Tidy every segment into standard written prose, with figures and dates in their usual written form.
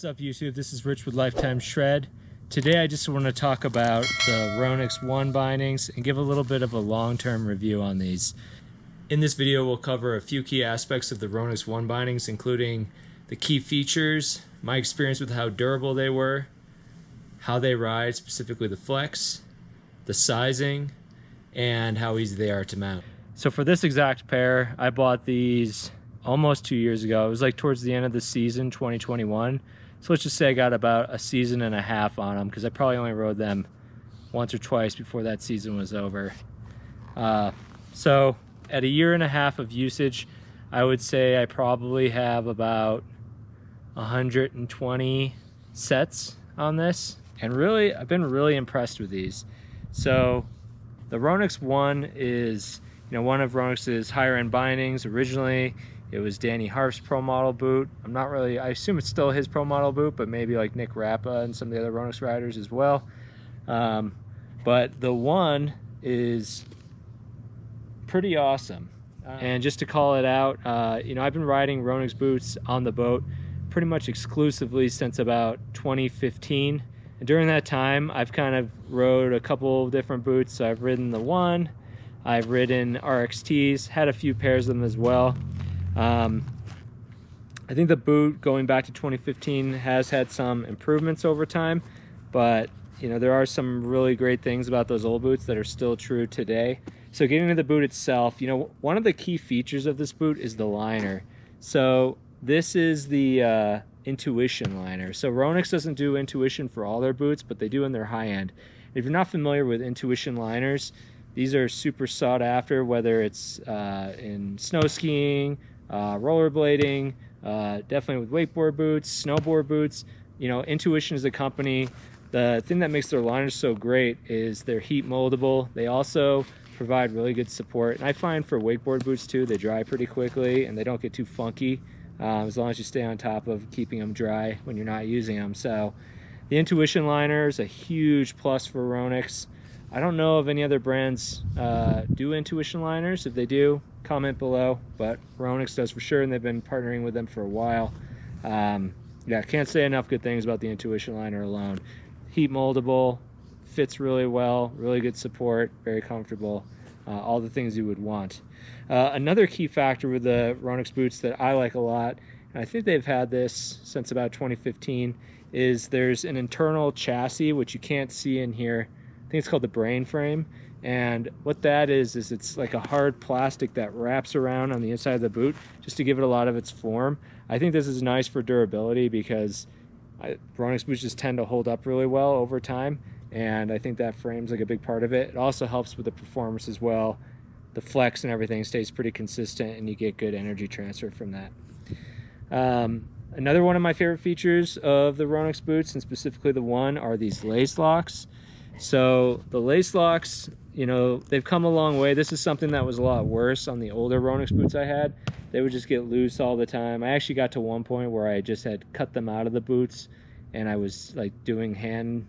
What's up, YouTube? This is Rich with Lifetime Shred. Today I just want to talk about the Ronix One bindings and give a little bit of a long-term review on these. In this video we'll cover a few key aspects of the Ronix One bindings, including the key features, my experience with how durable they were, how they ride, specifically the flex, the sizing, and how easy they are to mount. So for this exact pair, I bought these almost 2 years ago. It was like towards the end of the season, 2021. So let's just say I got about a season and a half on them, because I probably only rode them once or twice before that season was over. So at a year and a half of usage, I would say I probably have about 120 sets on this. And really, I've been really impressed with these. So the Ronix One is, one of Ronix's higher end bindings. Originally, it was Danny Harf's pro model boot. I assume it's still his pro model boot, but maybe like Nick Rappa and some of the other Ronix riders as well. But the One is pretty awesome. And just to call it out, I've been riding Ronix boots on the boat pretty much exclusively since about 2015. And during that time, I've kind of rode a couple of different boots. So I've ridden the One, I've ridden RXTs, had a few pairs of them as well. I think the boot going back to 2015 has had some improvements over time, but there are some really great things about those old boots that are still true today. So getting to the boot itself, one of the key features of this boot is the liner. So this is the Intuition liner. So Ronix doesn't do Intuition for all their boots, but they do in their high end. If you're not familiar with Intuition liners, these are super sought after, whether it's in snow skiing, rollerblading, definitely with wakeboard boots, snowboard boots. Intuition is a company. The thing that makes their liners so great is they're heat moldable. They also provide really good support. And I find for wakeboard boots too, they dry pretty quickly and they don't get too funky, as long as you stay on top of keeping them dry when you're not using them. So the Intuition liner is a huge plus for Ronix. I don't know if any other brands do Intuition liners. If they do, comment below, but Ronix does for sure, and they've been partnering with them for a while. Can't say enough good things about the Intuition liner alone. Heat moldable, fits really well, really good support, very comfortable, all the things you would want. Another key factor with the Ronix boots that I like a lot, and I think they've had this since about 2015, is there's an internal chassis, which you can't see in here. I think it's called the brain frame, and what that is it's like a hard plastic that wraps around on the inside of the boot just to give it a lot of its form. I think this is nice for durability because Ronix boots just tend to hold up really well over time, and I think that frame's like a big part of it. It also helps with the performance as well. The flex and everything stays pretty consistent, and you get good energy transfer from that. Another one of my favorite features of the Ronix boots, and specifically the One, are these lace locks. So the lace locks, they've come a long way. This is something that was a lot worse on the older Ronix boots I had. They would just get loose all the time. I actually got to one point where I just had cut them out of the boots, and I was like doing hand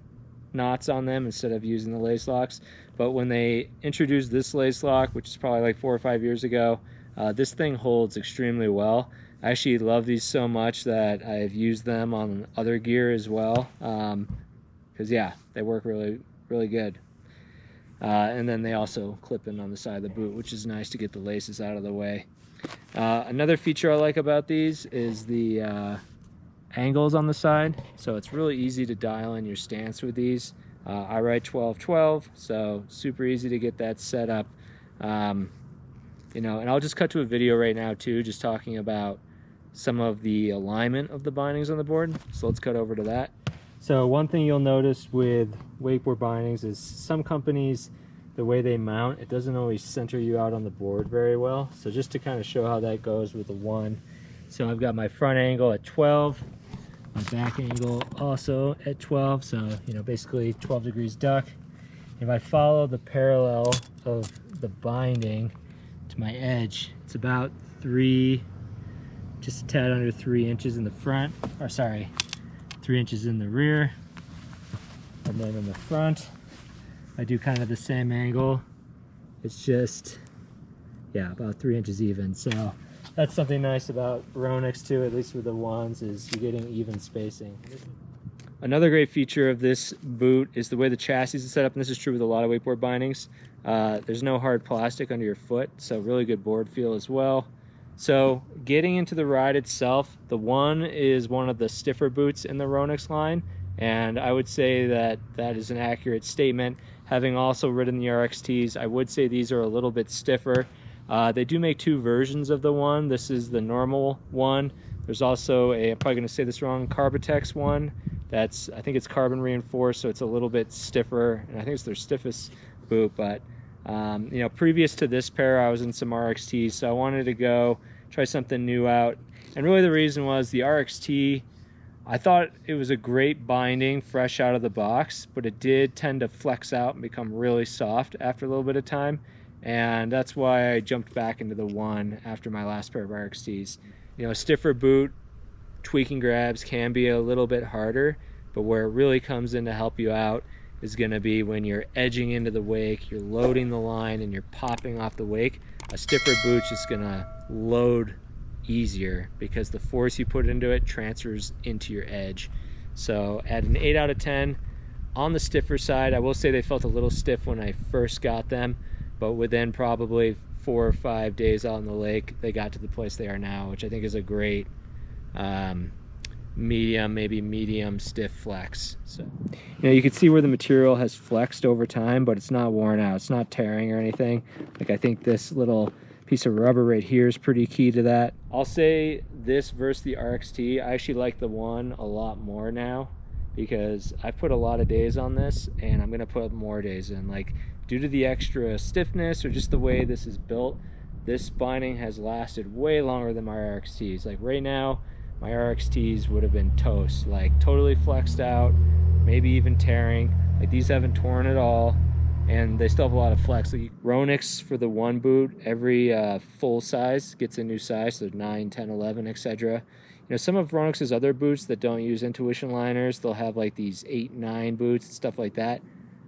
knots on them instead of using the lace locks. But when they introduced this lace lock, which is probably like 4 or 5 years ago, this thing holds extremely well. I actually love these so much that I've used them on other gear as well, because they work really good. And then they also clip in on the side of the boot, which is nice to get the laces out of the way. Another feature I like about these is the angles on the side. So it's really easy to dial in your stance with these. I ride 12-12, so super easy to get that set up. And I'll just cut to a video right now too, just talking about some of the alignment of the bindings on the board. So let's cut over to that. So one thing you'll notice with wakeboard bindings is some companies, the way they mount, it doesn't always center you out on the board very well. So just to kind of show how that goes with the One. So I've got my front angle at 12, my back angle also at 12. So, basically 12 degrees duck. If I follow the parallel of the binding to my edge, it's about just a tad under 3 inches in the front, 3 inches in the rear, and then in the front I do kind of the same angle. It's just about 3 inches even. So That's something nice about Ronix too, at least with the ones, is you're getting even spacing. Another great feature of this boot is the way the chassis is set up, and this is true with a lot of wakeboard bindings. There's no hard plastic under your foot, so really good board feel as well. So getting into the ride itself, the One is one of the stiffer boots in the Ronix line, and I would say that that is an accurate statement. Having also ridden the RXTs, I would say these are a little bit stiffer. They do make two versions of the One. This is the normal one. There's also a, I'm probably going to say this wrong, Carbitex one. That's, I think it's carbon reinforced, so it's a little bit stiffer, and I think it's their stiffest boot. But you know, previous to this pair, I was in some RXTs, so I wanted to go try something new out. And really the reason was the RXT, I thought it was a great binding fresh out of the box, but it did tend to flex out and become really soft after a little bit of time. And that's why I jumped back into the One after my last pair of RXTs. You know, a stiffer boot, tweaking grabs can be a little bit harder, but where it really comes in to help you out is going to be when you're edging into the wake, you're loading the line and you're popping off the wake. A stiffer boot's just going to load easier because the force you put into it transfers into your edge. So at an 8 out of 10 on the stiffer side. I will say they felt a little stiff when I first got them, but within probably 4 or 5 days out on the lake, they got to the place they are now, which I think is a great medium, maybe medium stiff flex. So you know, you can see where the material has flexed over time, but it's not worn out, it's not tearing or anything. Like, I think this little piece of rubber right here is pretty key to that. I'll say this versus the RXT, I actually like the One a lot more now because I've put a lot of days on this and I'm gonna put more days in. Like, due to the extra stiffness or just the way this is built, this binding has lasted way longer than my RXTs. Like right now, my RXTs would have been toast, like totally flexed out, maybe even tearing. Like, these haven't torn at all, and they still have a lot of flex. Like, Ronix for the One boot, every full size gets a new size, so 9, 10, 11, etc. You know, some of Ronix's other boots that don't use intuition liners, they'll have like these 8, 9 boots and stuff like that.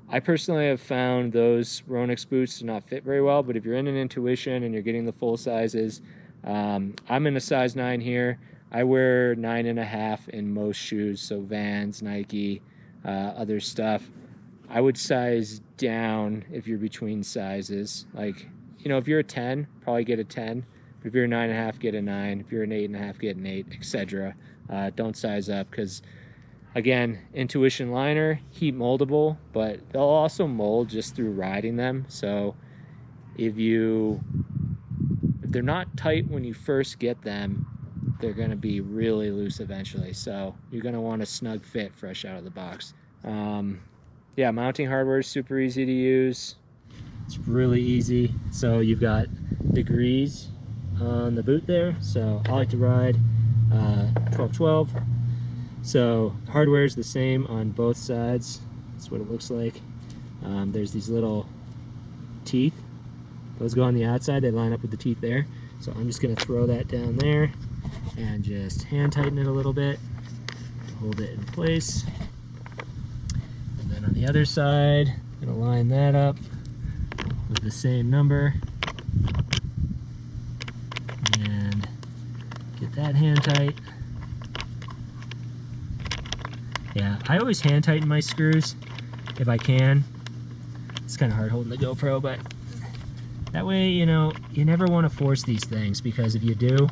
I personally have found those Ronix boots to not fit very well, but if you're in an intuition and you're getting the full sizes, I'm in a size 9 here. I wear 9.5 in most shoes, so Vans, Nike, other stuff. I would size down if you're between sizes. Like, you know, if you're a 10, probably get a 10. But if you're a 9.5, get a 9. If you're an 8.5, get an 8, etc. Don't size up because, again, intuition liner, heat moldable, but they'll also mold just through riding them. So if they're not tight when you first get them, they're going to be really loose eventually. So you're going to want a snug fit fresh out of the box. Yeah, mounting hardware is super easy to use. It's really easy. So you've got degrees on the boot there. So I like to ride 12-12. So hardware is the same on both sides. That's what it looks like. There's these little teeth. Those go on the outside. They line up with the teeth there. So I'm just going to throw that down there and just hand tighten it a little bit. Hold it in place. And then on the other side, I'm going to line that up with the same number. And get that hand tight. Yeah, I always hand tighten my screws if I can. It's kind of hard holding the GoPro, but that way, you know, you never want to force these things, because if you do,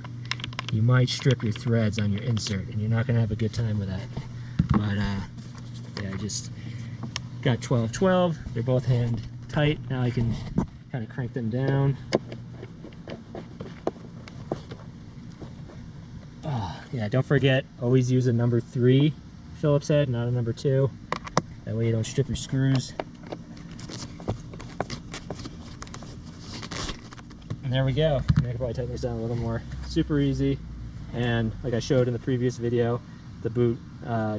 you might strip your threads on your insert and you're not going to have a good time with that. But yeah, I just got 12-12. They're both hand tight. Now I can kind of crank them down. Oh, yeah, don't forget, always use a number 3 Phillips head, not a number 2. That way you don't strip your screws. And there we go. And I can probably tighten this down a little more. Super easy. And like I showed in the previous video, the boot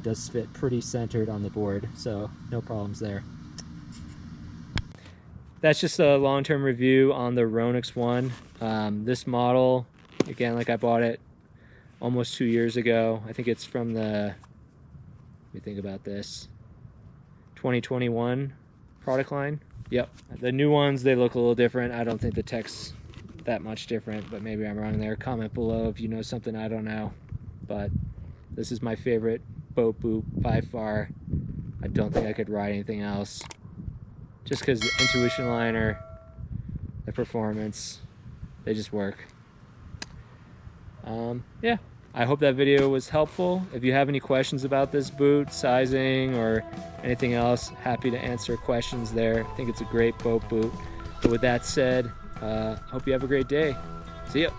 does fit pretty centered on the board, so no problems there. That's just a long-term review on the Ronix One. This model, again, like I bought it almost 2 years ago. I think it's from the, let me think about this, 2021 product line. Yep. The new ones, they look a little different. I don't think the text that much different, but maybe I'm wrong there. Comment below if you know something I don't know. But this is my favorite boat boot by far. I don't think I could ride anything else. Just because the Intuition liner, the performance, they just work. Yeah, I hope that video was helpful. If you have any questions about this boot, sizing, or anything else, happy to answer questions there. I think it's a great boat boot. But with that said, hope you have a great day. See ya.